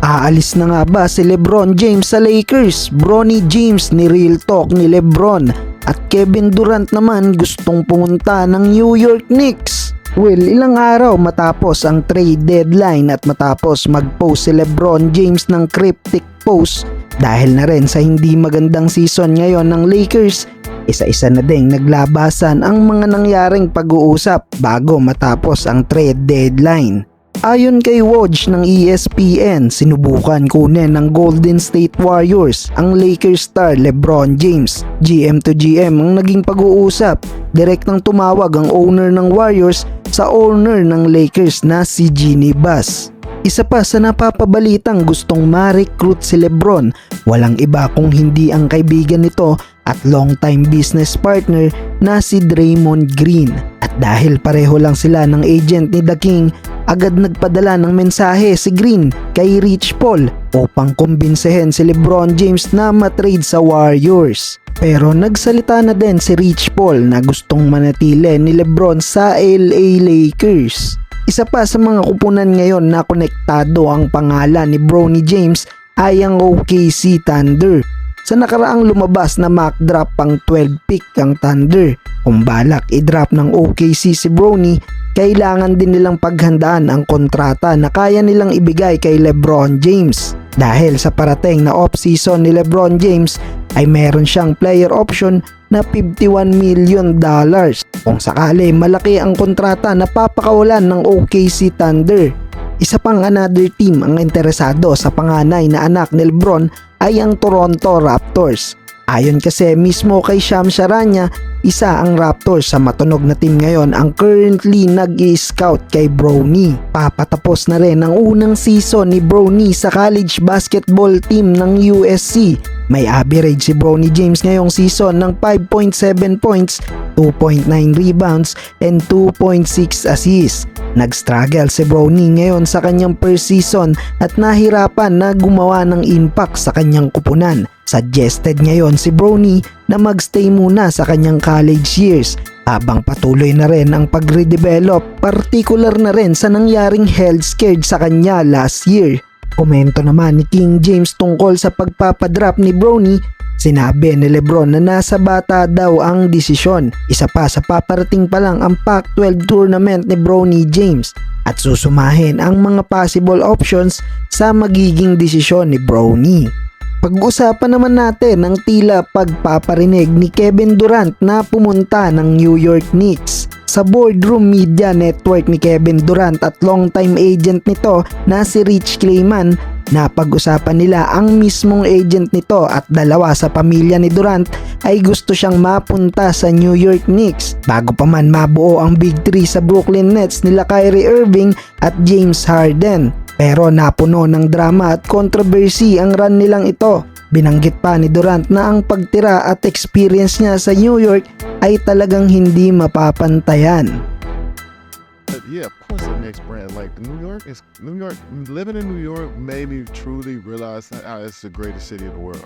Aalis na nga ba si LeBron James sa Lakers? Bronny James ni Real Talk ni LeBron at Kevin Durant naman gustong pumunta ng New York Knicks. Well, ilang araw matapos ang trade deadline at matapos mag-post si LeBron James ng cryptic post dahil na rin sa hindi magandang season ngayon ng Lakers, isa-isa na ding naglabasan ang mga nangyaring pag-uusap bago matapos ang trade deadline. Ayon kay Woj ng ESPN, sinubukan kunin ng Golden State Warriors ang Lakers star LeBron James. GM to GM ang naging pag-uusap. Direktang tumawag ang owner ng Warriors sa owner ng Lakers na si Jeanie Buss. Isa pa sa napapabalitang gustong ma-recruit si LeBron, walang iba kung hindi ang kaibigan nito at long-time business partner na si Draymond Green. At dahil pareho lang sila ng agent ni The King, agad nagpadala ng mensahe si Green kay Rich Paul upang kumbinsihin si LeBron James na matrade sa Warriors. Pero nagsalita na din si Rich Paul na gustong manatili ni LeBron sa LA Lakers. Isa pa sa mga kupunan ngayon na konektado ang pangalan ni Bronny James ay ang OKC Thunder. Sa nakaraang lumabas na mock drop pang 12 pick ang Thunder. Kung balak i-drop ng OKC si Bronny, kailangan din nilang paghandaan ang kontrata na kaya nilang ibigay kay LeBron James. Dahil sa parating na off-season ni LeBron James ay meron siyang player option na $51 million. Kung sakali malaki ang kontrata na papakawalan ng OKC Thunder. Isa pang another team ang interesado sa panganay na anak ni LeBron ay ang Toronto Raptors. Ayon kasi mismo kay Shams Charania, isa ang Raptors sa matunog na team ngayon ang currently nag-i-scout kay Bronny. Papatapos na rin ang unang season ni Bronny sa college basketball team ng USC. May average si Bronny James ngayong season ng 5.7 points, 2.9 rebounds, and 2.6 assists. Nag-struggle si Bronny ngayon sa kanyang first season at nahirapan na gumawa ng impact sa kanyang kupunan. Suggested ngayon si Bronny na magstay muna sa kanyang college years habang patuloy na rin ang pagre-develop, particular na rin sa nangyaring health scare sa kanya last year. Komento naman ni King James tungkol sa pagpapadrop ni Bronny. Sinabi ni LeBron na nasa bata daw ang desisyon. Isa pa sa paparating pa lang ang Pac-12 tournament ni Bronny James at susumahin ang mga possible options sa magiging desisyon ni Bronny. Pag-usapan naman natin ang tila pagpaparinig ni Kevin Durant na pumunta ng New York Knicks. Sa boardroom media network ni Kevin Durant at longtime agent nito na si Rich Kleiman, napag-usapan nila ang mismong agent nito at dalawa sa pamilya ni Durant ay gusto siyang mapunta sa New York Knicks bago pa man mabuo ang Big 3 sa Brooklyn Nets nila Kyrie Irving at James Harden. Pero napuno ng drama at controversy ang run nilang ito. Binanggit pa ni Durant na ang pagtira at experience niya sa New York ay talagang hindi mapapantayan. Yeah, of course the next brand like New York. Living in New York made me truly realize that it's the greatest city in the world.